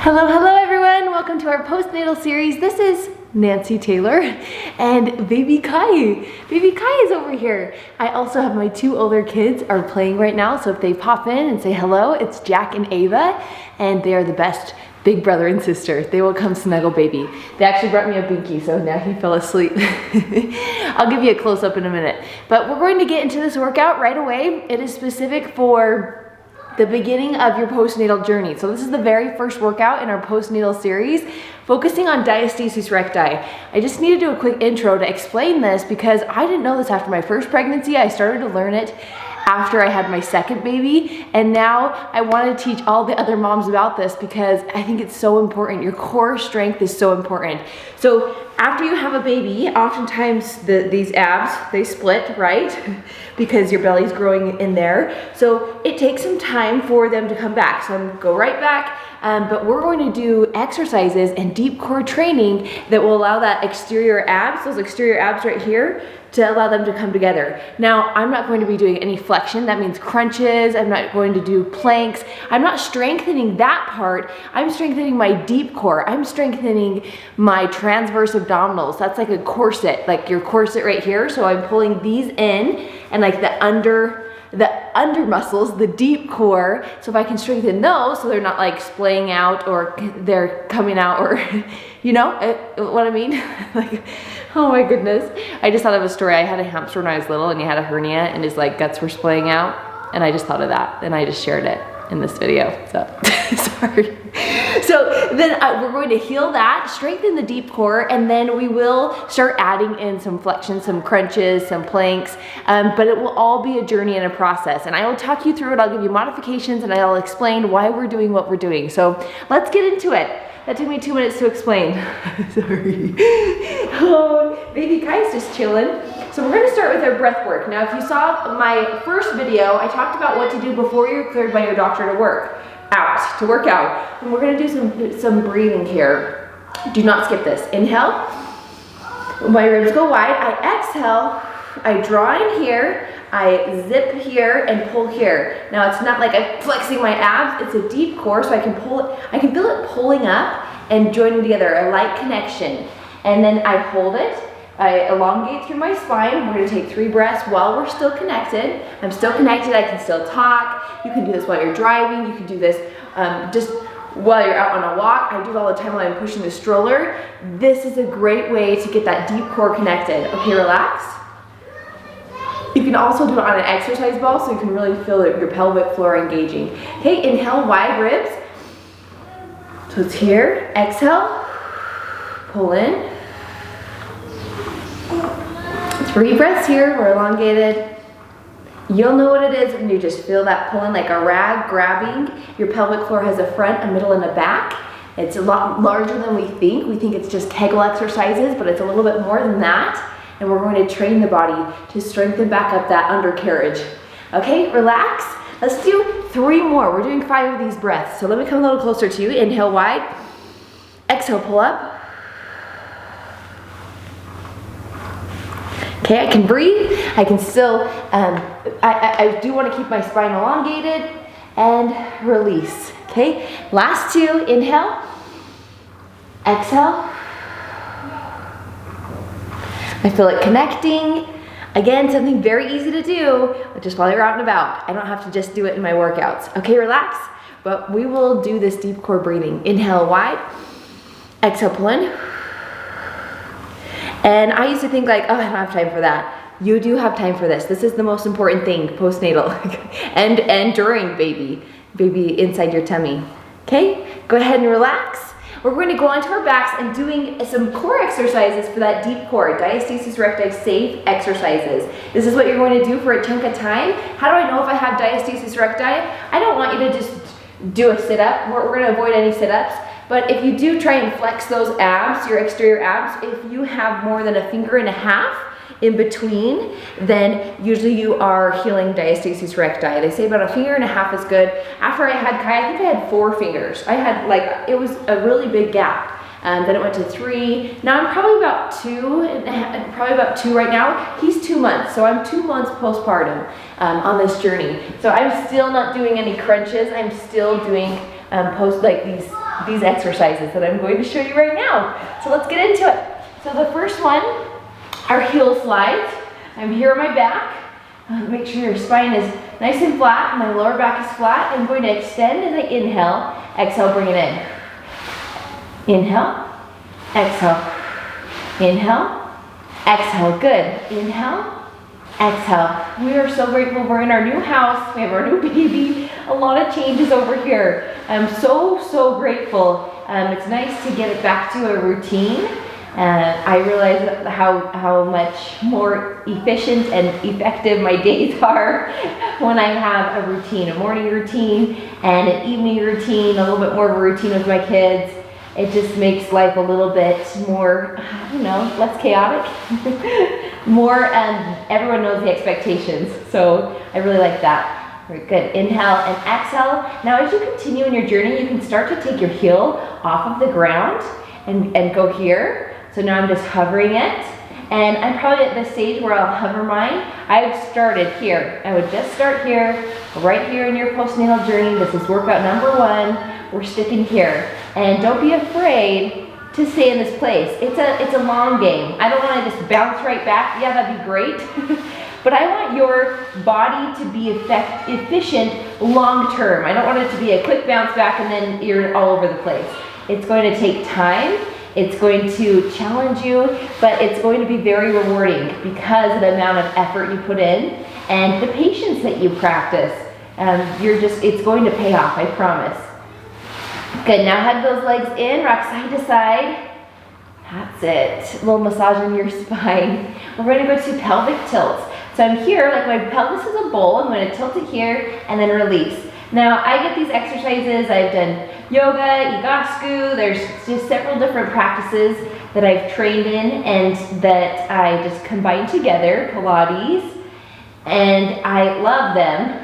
Hello, hello everyone. Welcome to our postnatal series. This is Nancy Taylor and baby Kai. Baby Kai is over here. I also have my two older kids are playing right now, so if they pop in and say hello, it's Jack and Ava, and they are the best big brother and sister. They will come snuggle baby. They actually brought me a binky, so now he fell asleep. I'll give you a close-up in a minute. But we're going to get into this workout right away. It is specific for the beginning of your postnatal journey. So this is the very first workout in our postnatal series, focusing on Diastasis Recti. I just need to do a quick intro to explain this because I didn't know this after my first pregnancy. I started to learn it after I had my second baby, and now I want to teach all the other moms about this because I think it's so important. Your core strength is so important. So after you have a baby, oftentimes these abs, they split, right? Because your belly's growing in there. So it takes some time for them to come back. So I'm gonna go right back, but we're going to do exercises and deep core training that will allow that exterior abs, those exterior abs right here, to allow them to come together. Now, I'm not going to be doing any flexion. That means crunches. I'm not going to do planks. I'm not strengthening that part. I'm strengthening my deep core. I'm strengthening my transverse abdominals. That's like a corset, like your corset right here. So I'm pulling these in and like the under muscles, the deep core. So if I can strengthen those so they're not like splaying out or they're coming out, or you know what I mean? Like, oh my goodness. I just thought of a story. I had a hamster when I was little and he had a hernia and his like guts were splaying out, and I just thought of that and I just shared it in this video. So sorry. So then we're going to heal that, strengthen the deep core, and then we will start adding in some flexion, some crunches, some planks, but it will all be a journey and a process. And I will talk you through it. I'll give you modifications and I'll explain why we're doing what we're doing. So let's get into it. That took me 2 minutes to explain. Sorry. Oh, baby Kai's just chilling. So we're gonna start with our breath work. Now, if you saw my first video, I talked about what to do before you're cleared by your doctor to work out. And we're gonna do some breathing here. Do not skip this. Inhale, my ribs go wide. I exhale, I draw in here, I zip here and pull here. Now it's not like I'm flexing my abs, it's a deep core, so I can pull it, I can feel it pulling up and joining together, a light connection. And then I hold it, I elongate through my spine. We're gonna take 3 breaths while we're still connected. I'm still connected, I can still talk. You can do this while you're driving, you can do this just while you're out on a walk. I do it all the time while I'm pushing the stroller. This is a great way to get that deep core connected. Okay, relax. You can also do it on an exercise ball so you can really feel your pelvic floor engaging. Okay, inhale, wide ribs. So it's here, exhale, pull in. 3 breaths here, we're elongated. You'll know what it is when you just feel that pulling like a rag grabbing. Your pelvic floor has a front, a middle, and a back. It's a lot larger than we think. We think it's just Kegel exercises, but it's a little bit more than that. And we're going to train the body to strengthen back up that undercarriage. Okay, relax. Let's do 3 more. We're doing 5 of these breaths. So let me come a little closer to you. Inhale wide. Exhale, pull up. Okay, I can breathe. I can still, I do want to keep my spine elongated, and release. Okay, last 2. Inhale. Exhale. I feel it connecting. Again, something very easy to do, just while you're out and about. I don't have to just do it in my workouts. Okay, relax. But we will do this deep core breathing. Inhale wide. Exhale, pull in. And I used to think like, oh, I don't have time for that. You do have time for this. This is the most important thing, postnatal, and during baby inside your tummy. Okay, go ahead and relax. We're going to go onto our backs and doing some core exercises for that deep core, Diastasis Recti safe exercises. This is what you're going to do for a chunk of time. How do I know if I have Diastasis Recti? I don't want you to just do a sit-up. We're going to avoid any sit-ups. But if you do try and flex those abs, your exterior abs, if you have more than 1.5 fingers in between, then usually you are healing Diastasis Recti. They say about 1.5 fingers is good. After I had Kai, I think I had 4 fingers. I had like, it was a really big gap. Then it went to 3. Now I'm probably about 2 right now. He's 2 months, so I'm 2 months postpartum on this journey. So I'm still not doing any crunches. I'm still doing these these exercises that I'm going to show you right now. So let's get into it. So the first one are heel slides. I'm here on my back. Make sure your spine is nice and flat. My lower back is flat. I'm going to extend as I inhale. Exhale, bring it in. Inhale. Exhale. Inhale. Exhale. Good. Inhale. Exhale. We are so grateful we're in our new house. We have our new baby. A lot of changes over here. I'm so grateful. It's nice to get it back to a routine. I realize how much more efficient and effective my days are when I have a routine, a morning routine and an evening routine, a little bit more of a routine with my kids. It just makes life a little bit more, less chaotic. More, everyone knows the expectations. So I really like that. Very good. Inhale and exhale. Now as you continue in your journey, you can start to take your heel off of the ground and go here. So now I'm just hovering it. And I'm probably at the stage where I'll hover mine. I've started here. I would just start here, right here in your postnatal journey. This is workout number 1. We're sticking here. And don't be afraid to stay in this place. It's a long game. I don't want to just bounce right back. Yeah, that'd be great. But I want your body to be efficient long term. I don't want it to be a quick bounce back and then you're all over the place. It's going to take time. It's going to challenge you, but it's going to be very rewarding because of the amount of effort you put in and the patience that you practice. It's going to pay off, I promise. Good, now hug those legs in, rock side to side. That's it, a little massage on your spine. We're going to go to pelvic tilts. So I'm here, like my pelvis is a bowl. I'm going to tilt it here and then release. Now I get these exercises, I've done yoga, igasku, there's just several different practices that I've trained in and that I just combine together, Pilates, and I love them.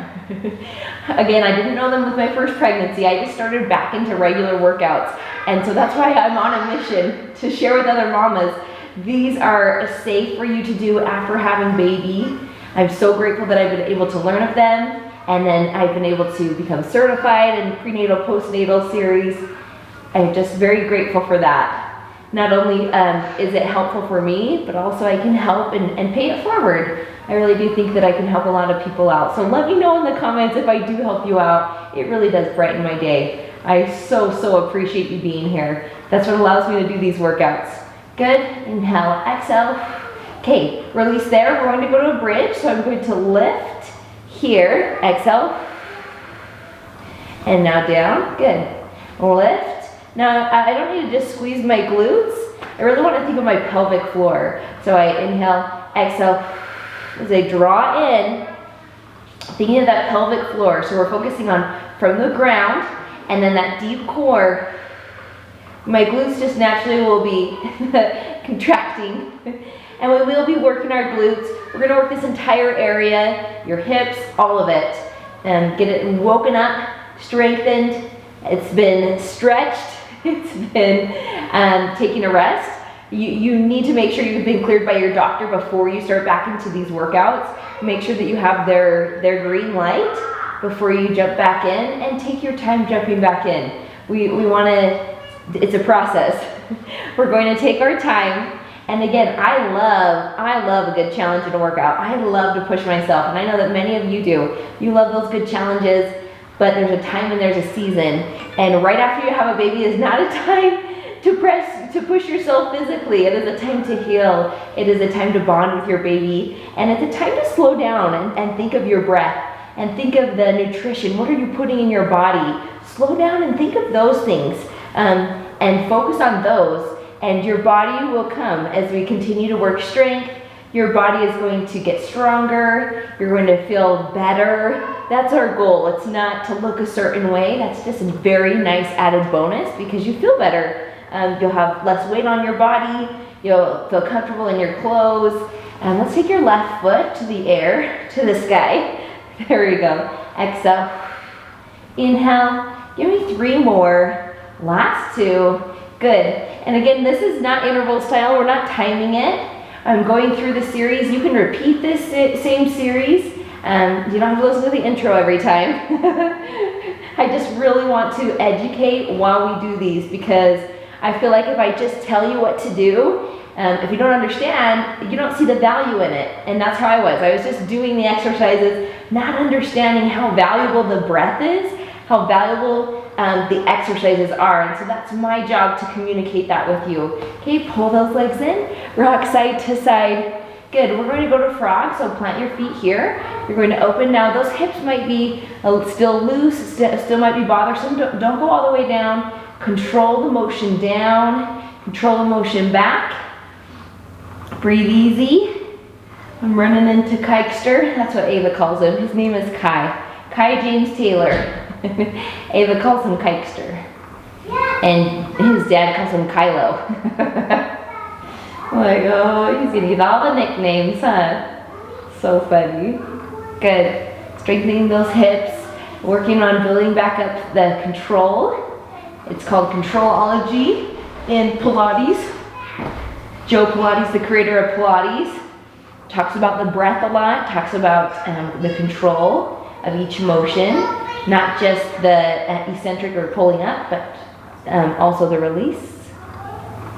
Again, I didn't know them with my first pregnancy. I just started back into regular workouts. And so that's why I'm on a mission to share with other mamas. These are safe for you to do after having baby. I'm so grateful that I've been able to learn of them. And then I've been able to become certified in prenatal, postnatal series. I'm just very grateful for that. Not only is it helpful for me, but also I can help and pay it forward. I really do think that I can help a lot of people out. So let me know in the comments if I do help you out. It really does brighten my day. I so appreciate you being here. That's what allows me to do these workouts. Good, inhale, exhale. Okay, release there. We're going to go to a bridge. So I'm going to lift here, exhale. And now down, good. Lift. Now, I don't need to just squeeze my glutes. I really want to think of my pelvic floor. So I inhale, exhale, as I draw in, thinking of that pelvic floor. So we're focusing on from the ground, and then that deep core. My glutes just naturally will be contracting. And we will be working our glutes. We're going to work this entire area, your hips, all of it. And get it woken up, strengthened. It's been stretched. It's been taking a rest. You need to make sure you've been cleared by your doctor before you start back into these workouts. Make sure that you have their green light before you jump back in, and take your time jumping back in. We want to, it's a process. We're going to take our time. And again, I love a good challenge in a workout. I love to push myself, and I know that many of you do. You love those good challenges. But there's a time and there's a season. And right after you have a baby is not a time to push yourself physically. It is a time to heal. It is a time to bond with your baby. And it's a time to slow down and think of your breath. And think of the nutrition. What are you putting in your body? Slow down and think of those things. And focus on those. And your body will come as we continue to work strength. Your body is going to get stronger. You're going to feel better. That's our goal. It's not to look a certain way. That's just a very nice added bonus because you feel better. You'll have less weight on your body. You'll feel comfortable in your clothes. Let's take your left foot to the air, to the sky. There we go. Exhale. Inhale. Give me 3 more. Last 2. Good. And again, this is not interval style. We're not timing it. I'm going through the series. You can repeat this same series. You don't have to listen to the intro every time. I just really want to educate while we do these, because I feel like if I just tell you what to do, if you don't understand, you don't see the value in it. And that's how I was. I was just doing the exercises, not understanding how valuable the breath is, how valuable the exercises are. And so that's my job to communicate that with you. Okay, pull those legs in, rock side to side. Good, we're going to go to frog, so plant your feet here. You're going to open. Now those hips might be still loose, still might be bothersome. Don't go all the way down. Control the motion down, control the motion back. Breathe easy. I'm running into Kykester. That's what Ava calls him. His name is Kai. Kai James Taylor. Ava calls him Kykester. And his dad calls him Kylo. Like, oh, he's gonna get all the nicknames, huh? So funny. Good. Strengthening those hips. Working on building back up the control. It's called Controlology in Pilates. Joe Pilates, the creator of Pilates, talks about the breath a lot, talks about the control of each motion, not just the eccentric or pulling up, but also the release.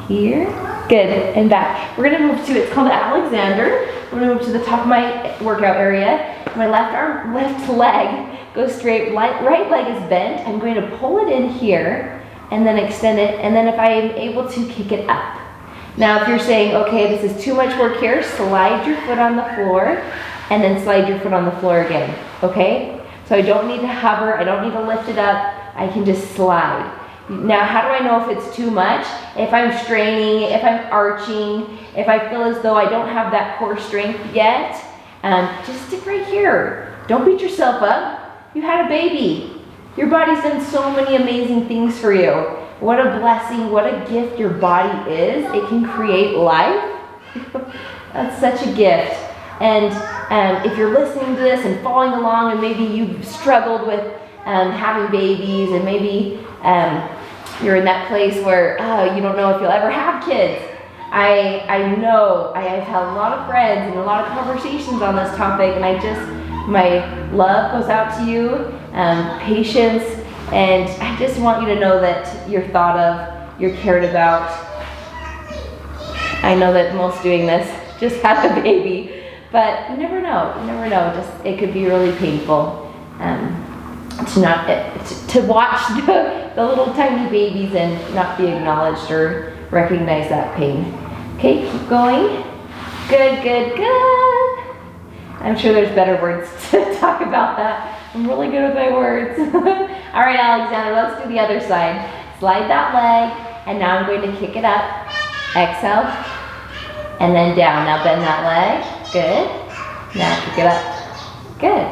Here, good, and back. We're gonna move to, it's called Alexander. We're gonna move to the top of my workout area. My left leg goes straight, right leg is bent. I'm going to pull it in here and then extend it, and then if I am able to, kick it up. Now if you're saying, okay, this is too much work here, slide your foot on the floor and then slide your foot on the floor again, okay? So I don't need to hover, I don't need to lift it up, I can just slide. Now how do I know if it's too much? If I'm straining, if I'm arching, if I feel as though I don't have that core strength yet, just stick right here. Don't beat yourself up. You had a baby. Your body's done so many amazing things for you. What a blessing, what a gift your body is. It can create life. That's such a gift. And if you're listening to this and following along, and maybe you've struggled with having babies, and maybe you're in that place where you don't know if you'll ever have kids. I know I've had a lot of friends and a lot of conversations on this topic, and my love goes out to you, patience, and I just want you to know that you're thought of, you're cared about. I know that most doing this just had a baby, but you never know. You never know. Just it could be really painful to watch the little tiny babies and not be acknowledged or recognize that pain. Okay, keep going. Good, good, good. I'm sure there's better words to talk about that. I'm really good with my words. All right, Alexander, let's do the other side. Slide that leg, and now I'm going to kick it up. Exhale, and then down. Now bend that leg. Good. Now kick it up. Good.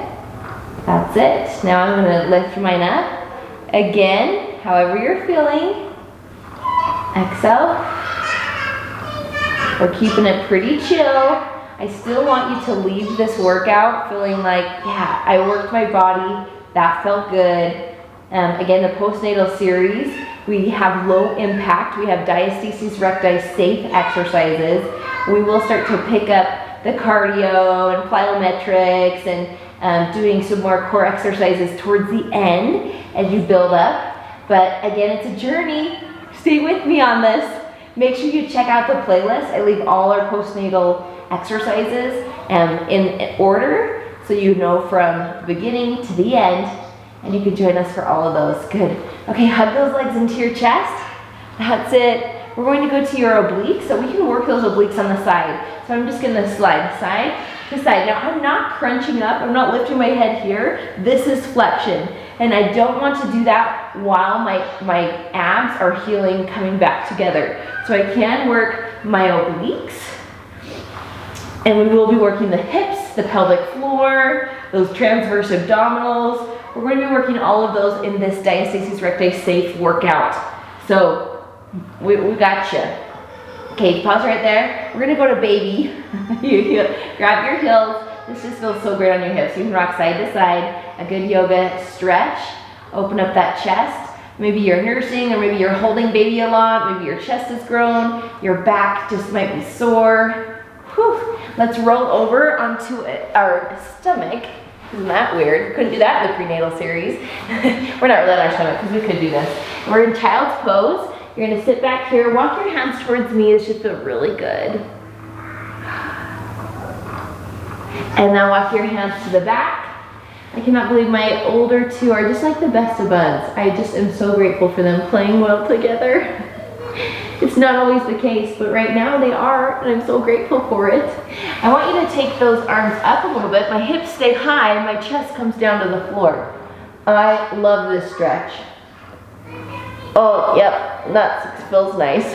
That's it. Now I'm going to lift mine up. Again, however you're feeling. Exhale. We're keeping it pretty chill. I still want you to leave this workout feeling like, yeah, I worked my body, that felt good. Again, the postnatal series, we have low impact, we have Diastasis Recti safe exercises. We will start to pick up the cardio and plyometrics and doing some more core exercises towards the end as you build up. But again, it's a journey. Stay with me on this. Make sure you check out the playlist. I leave all our postnatal exercises in order, so you know from the beginning to the end, and you can join us for all of those. Good. Okay, hug those legs into your chest. That's it. We're going to go to your obliques, so we can work those obliques on the side. So I'm just going to slide side to side. Now I'm not crunching up, I'm not lifting my head here. This is flexion, and I don't want to do that while my abs are healing, coming back together. So I can work my obliques, and we will be working the hips, the pelvic floor, those transverse abdominals. We're going to be working all of those in this Diastasis Recti safe workout. So we got you. Okay, pause right there. We're going to go to baby. Grab your heels. This just feels so great on your hips. You can rock side to side. A good yoga stretch. Open up that chest. Maybe you're nursing, or maybe you're holding baby a lot. Maybe your chest is grown. Your back just might be sore. Whew. Let's roll over onto our stomach. Isn't that weird? Couldn't do that in the prenatal series. We're not really on our stomach because we could do this. We're in child's pose. You're gonna sit back here, walk your hands towards me. This should feel really good. And now walk your hands to the back. I cannot believe my older two are just like the best of buds. I just am so grateful for them playing well together. It's not always the case, but right now they are, and I'm so grateful for it. I want you to take those arms up a little bit. My hips stay high and my chest comes down to the floor. I love this stretch. Oh, yep, that feels nice.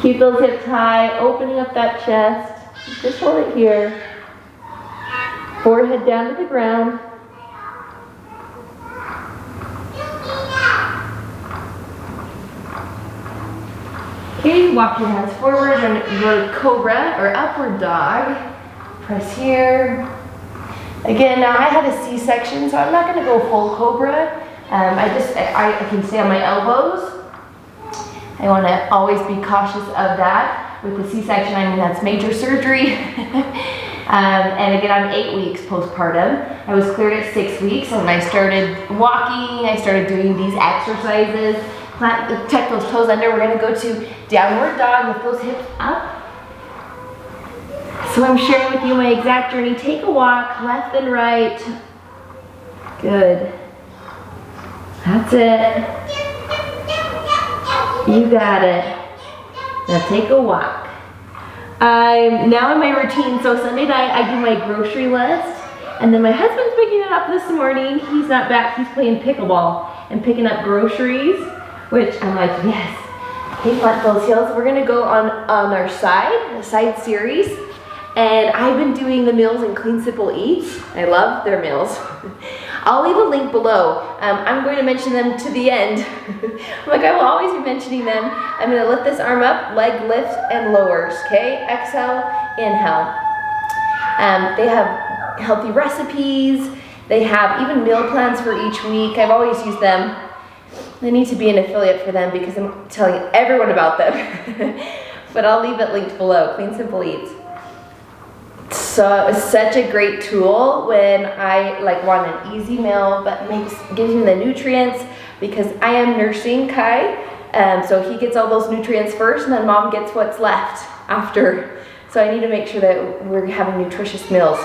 Keep those hips high, opening up that chest. Just hold it here. Forehead down to the ground. Okay, walk your hands forward and your cobra or upward dog. Press here. Again, now I had a C-section, so I'm not going to go full cobra. I can stay on my elbows. I want to always be cautious of that. With the C-section, I mean that's major surgery. And again, I'm 8 weeks postpartum. I was cleared at 6 weeks, and I started walking. I started doing these exercises. Tuck those toes under. We're going to go to downward dog with those hips up. So I'm sharing with you my exact journey. Take a walk, left and right. Good. That's it. You got it. Now take a walk. I'm now in my routine. So Sunday night I do my grocery list, and then my husband's picking it up this morning. He's not back. He's playing pickleball and picking up groceries, which I'm like, yes. Okay, flat those heels. We're gonna go on our side series. And I've been doing the meals in Clean Simple Eats. I love their meals. I'll leave a link below. I'm going to mention them to the end. Like I will always be mentioning them. I'm gonna lift this arm up, leg lift and lowers, okay? Exhale, inhale. They have healthy recipes. They have even meal plans for each week. I've always used them. I need to be an affiliate for them because I'm telling everyone about them. But I'll leave it linked below, Clean Simple Eats. So it's such a great tool when I want an easy meal, but gives me the nutrients, because I am nursing Kai, so he gets all those nutrients first, and then mom gets what's left after. So I need to make sure that we're having nutritious meals.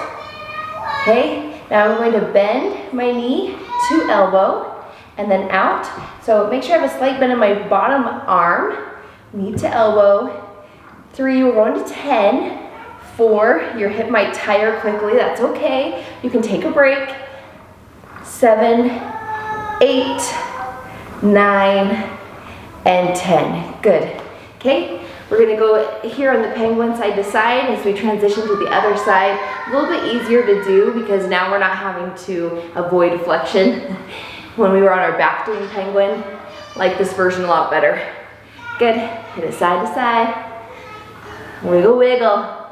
Okay, now I'm going to bend my knee to elbow and then out. So make sure I have a slight bend in my bottom arm, knee to elbow. 3, we're going to 10. 4, your hip might tire quickly, that's okay. You can take a break. 7, 8, 9, and 10. Good. Okay, we're gonna go here on the penguin side to side as we transition to the other side. A little bit easier to do because now we're not having to avoid flexion. When we were on our back doing penguin, like this version a lot better. Good, hit it side to side. Wiggle, wiggle.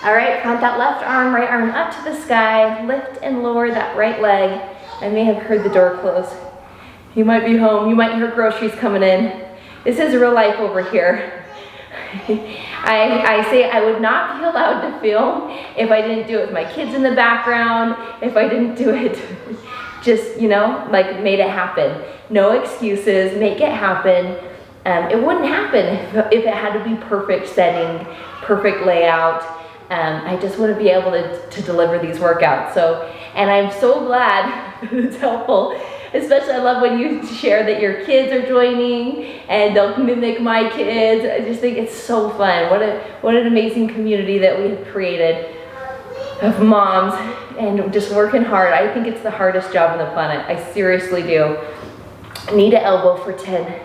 All right, plant that left arm, right arm up to the sky. Lift and lower that right leg. I may have heard the door close. You might be home. You might hear groceries coming in. This is real life over here. I say I would not be allowed to film if I didn't do it with my kids in the background, if I didn't do it just, made it happen. No excuses, make it happen. It wouldn't happen if it had to be perfect setting, perfect layout. I just want to be able to deliver these workouts. And I'm so glad it's helpful. Especially I love when you share that your kids are joining and they'll mimic my kids. I just think it's so fun. What an amazing community that we have created of moms and just working hard. I think it's the hardest job on the planet. I seriously do. Knee to elbow for 10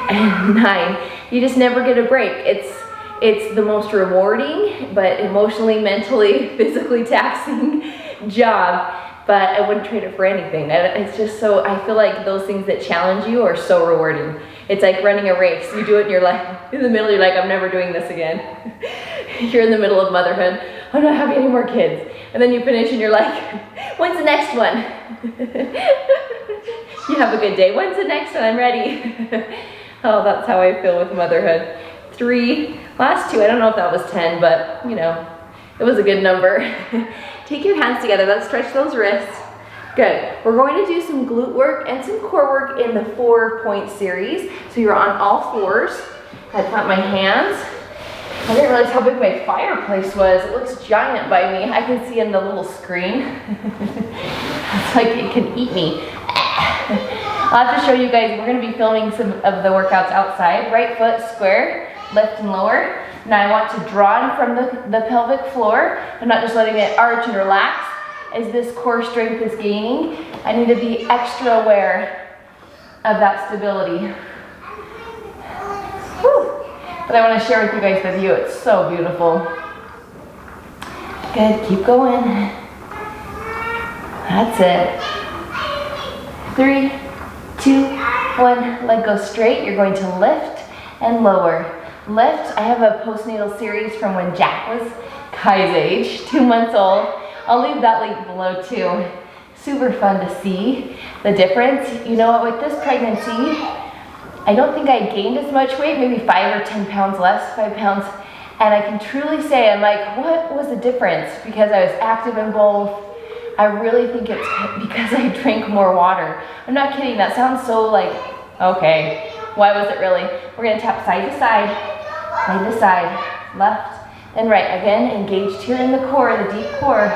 and 9. You just never get a break. It's the most rewarding, but emotionally, mentally, physically taxing job, but I wouldn't trade it for anything. It's just so, I feel like those things that challenge you are so rewarding. It's like running a race. You do it and you're like, in the middle, you're like, I'm never doing this again. You're in the middle of motherhood. I'm not having any more kids. And then you finish and you're like, when's the next one? You have a good day. When's the next one? I'm ready. Oh, that's how I feel with motherhood. 3, last 2, I don't know if that was 10, but It was a good number. Take your hands together. Let's stretch those wrists. Good. We're going to do some glute work and some core work in the 4-point series. So you're on all fours. I plant my hands. I didn't realize how big my fireplace was. It looks giant by me. I can see in the little screen. It's like it can eat me. I'll have to show you guys, we're going to be filming some of the workouts outside. Right foot square, lift and lower. Now I want to draw in from the pelvic floor. I'm not just letting it arch and relax. As this core strength is gaining, I need to be extra aware of that stability. Whew. But I want to share with you guys the view. It's so beautiful. Good, keep going. That's it. 3, 2, 1, leg goes straight. You're going to lift and lower. Lift, I have a postnatal series from when Jack was Kai's age, 2 months old. I'll leave that link below too. Super fun to see the difference. You know what, with this pregnancy, I don't think I gained as much weight, maybe 5 or 10 pounds less, 5 pounds. And I can truly say, I'm like, what was the difference? Because I was active in both. I really think it's because I drank more water. I'm not kidding, that sounds so like, okay, why was it really? We're gonna tap side to side, left, then right. Again, engaged here in the core, the deep core.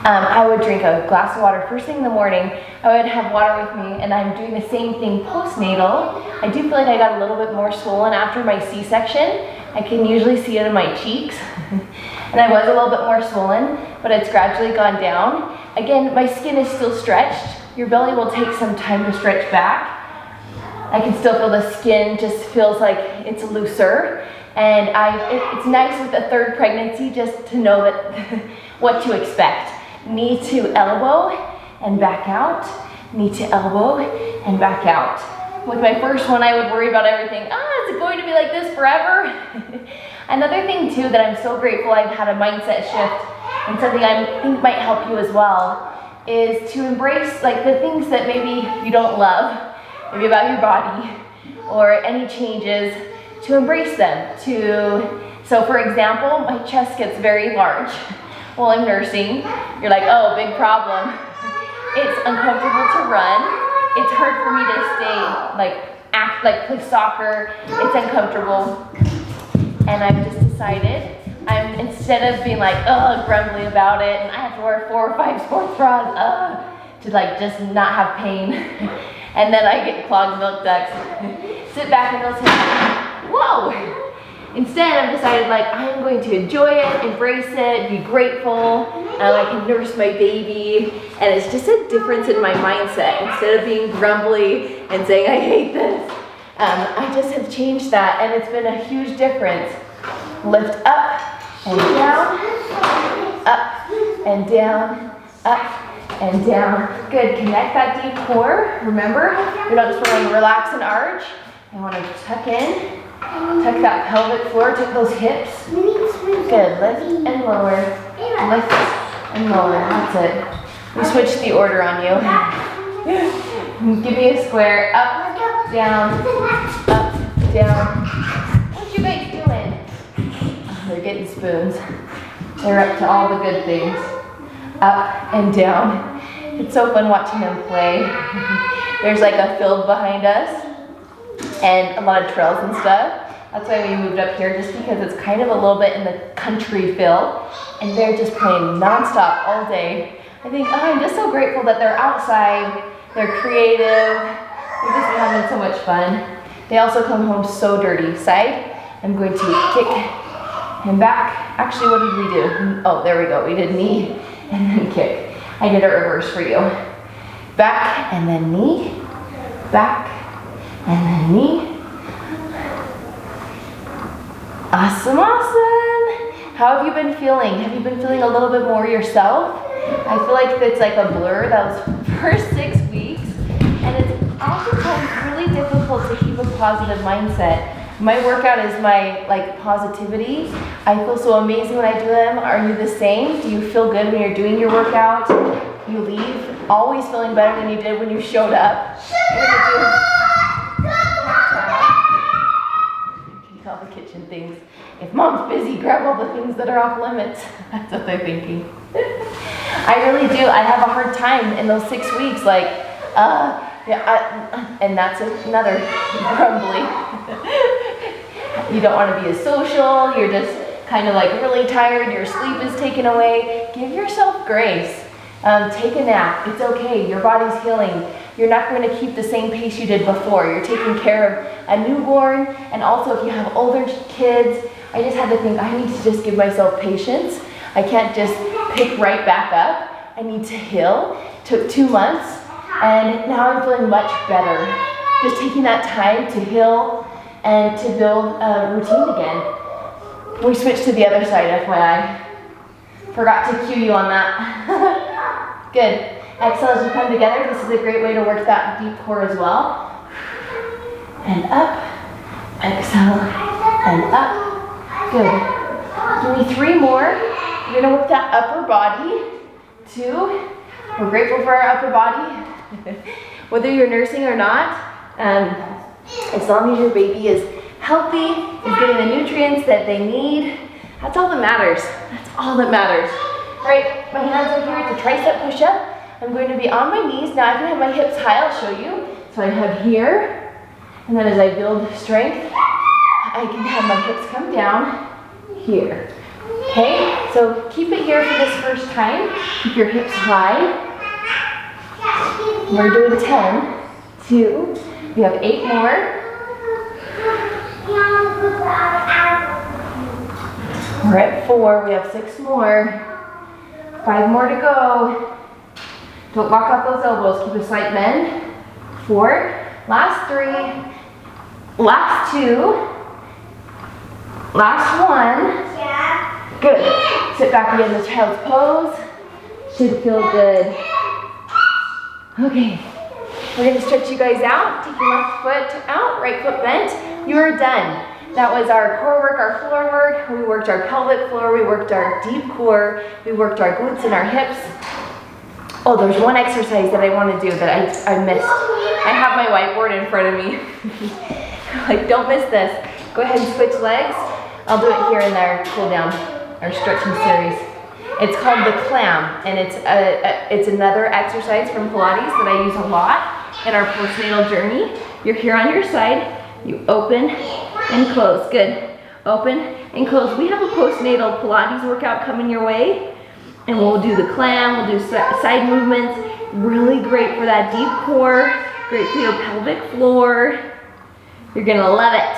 I would drink a glass of water first thing in the morning. I would have water with me, and I'm doing the same thing postnatal. I do feel like I got a little bit more swollen after my C-section. I can usually see it in my cheeks. And I was a little bit more swollen, but it's gradually gone down. Again, my skin is still stretched. Your belly will take some time to stretch back. I can still feel the skin just feels like it's looser. And it's nice with a third pregnancy just to know that what to expect. Knee to elbow and back out. Knee to elbow and back out. With my first one, I would worry about everything. Is it going to be like this forever? Another thing too that I'm so grateful I've had a mindset shift, and something I think might help you as well, is to embrace like the things that maybe you don't love, maybe about your body, or any changes, to embrace them. So for example, my chest gets very large while I'm nursing. You're like, oh, big problem. It's uncomfortable to run. It's hard for me to stay, play soccer. It's uncomfortable. And I've just decided, instead of being like, grumbly about it, and I have to wear 4 or 5 sports bras, to like just not have pain. And then I get clogged milk ducts. Sit back and go say, whoa. Instead, I've decided like, I'm going to enjoy it, embrace it, be grateful, and I can nurse my baby. And it's just a difference in my mindset. Instead of being grumbly and saying, I hate this, I just have changed that, and it's been a huge difference. Lift up and down, up and down, up and down. Good, connect that deep core. Remember, you're not just going to relax and arch. I want to tuck in, tuck that pelvic floor, tuck those hips. Good, lift and lower, lift and lower, that's it. We switched the order on you. Give me a square, up, down, up, down. What you guys doing? Oh, they're getting spoons. They're up to all the good things. Up and down. It's so fun watching them play. There's like a field behind us and a lot of trails and stuff. That's why we moved up here, just because it's kind of a little bit in the country feel, and they're just playing nonstop all day. I think, I'm just so grateful that they're outside, they're creative, they're just having so much fun. They also come home so dirty. Side, I'm going to kick him back. Actually, what did we do? Oh, there we go. We did knee and then kick. I did a reverse for you. Back and then knee, back and then knee. Awesome, awesome. How have you been feeling? Have you been feeling a little bit more yourself? I feel like it's like a blur. That was first 6 weeks. And it's oftentimes really difficult to keep a positive mindset. My workout is my positivity. I feel so amazing when I do them. Are you the same? Do you feel good when you're doing your workout? You leave always feeling better than you did when you showed up. All the kitchen things. if mom's busy, grab all the things that are off limits. That's what they're thinking. I really do. I have a hard time in those 6 weeks, like, and that's another grumbly. You don't want to be as social. You're just kind of like really tired. Your sleep is taken away. Give yourself grace. Take a nap. It's okay. Your body's healing. You're not going to keep the same pace you did before. You're taking care of a newborn, and also if you have older kids, I just had to think, I need to just give myself patience. I can't just pick right back up. I need to heal. Took 2 months, and now I'm feeling much better. Just taking that time to heal and to build a routine again. We switched to the other side, FYI. Forgot to cue you on that. Good. Exhale as you come together. This is a great way to work that deep core as well. And up. Exhale. And up. Good. Give me 3 more. You're going to work that upper body. 2. We're grateful for our upper body. Whether you're nursing or not, as long as your baby is healthy, is getting the nutrients that they need, that's all that matters. That's all that matters. All right, my hands are here. It's a tricep push-up. I'm going to be on my knees. Now I can have my hips high. I'll show you. So I have here, and then as I build strength, I can have my hips come down here. Okay, so keep it here for this first time. Keep your hips high. We're doing 10, 2, we have 8 more. We're at 4, we have 6 more. 5 more to go. Don't lock out those elbows, keep a slight bend. 4, last 3, last 2, last 1. Good. Sit back again in the child's pose. Should feel good. Okay, we're going to stretch you guys out. Take your left foot out, right foot bent. You are done. That was our core work, our floor work. We worked our pelvic floor. We worked our deep core. We worked our glutes and our hips. Oh, there's one exercise that I want to do that I missed. I have my whiteboard in front of me. Like, don't miss this. Go ahead and switch legs. I'll do it here in our cool down, our stretching series. It's called the clam, and it's another exercise from Pilates that I use a lot in our postnatal journey. You're here on your side. You open and close. Good. Open and close. We have a postnatal Pilates workout coming your way, and we'll do the clam. We'll do side movements. Really great for that deep core. Great for your pelvic floor. You're gonna love it.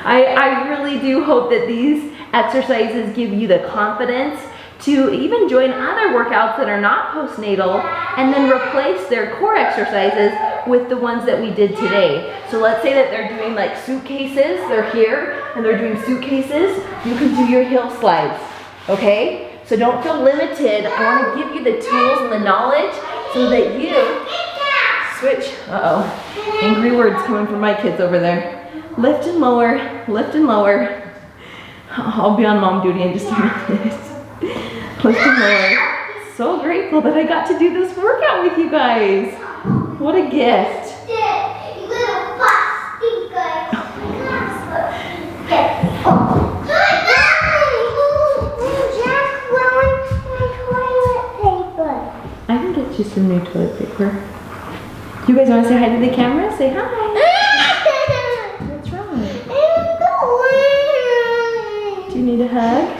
I really do hope that these exercises give you the confidence to even join other workouts that are not postnatal and then replace their core exercises with the ones that we did today. So let's say that they're doing like suitcases, they're here and they're doing suitcases, you can do your heel slides, okay? So don't feel limited. I want to give you the tools and the knowledge so that you switch. Uh-oh, angry words coming from my kids over there. Lift and lower, lift and lower. I'll be on mom duty in just a minute. Lift and lower. So grateful that I got to do this workout with you guys. What a gift. I can get you some new toilet paper. You guys want to say hi to the camera? Say hi. What's wrong? Do you need a hug?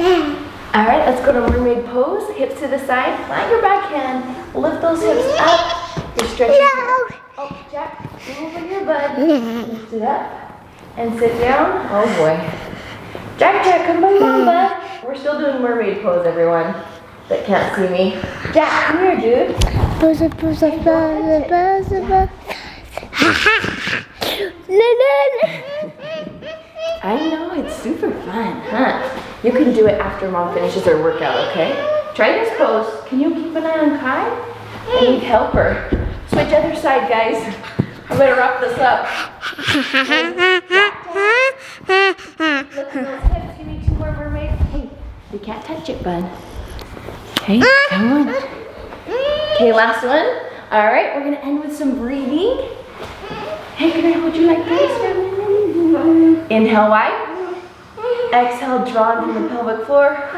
All right, let's go to mermaid pose. Hips to the side. Plant your back hand. Lift those hips up. You're stretching. Oh, Jack, move over here, bud. Lift it up and sit down. Oh boy. Jack, come by mom, bud. We're still doing mermaid pose, everyone that can't see me. Jack, come here, dude. Pose. I know, it's super fun, huh? You can do it after mom finishes her workout, okay? Try this pose. Can you keep an eye on Kai? I need helper. Switch other side, guys. I better wrap this up. Lift those hips. You need 2 more mermaids. Hey, you can't touch it, bud. Okay, come on. Okay, last one. All right, we're gonna end with some breathing. Hey, can I hold you like this? Inhale wide. Exhale, drawn from the pelvic floor.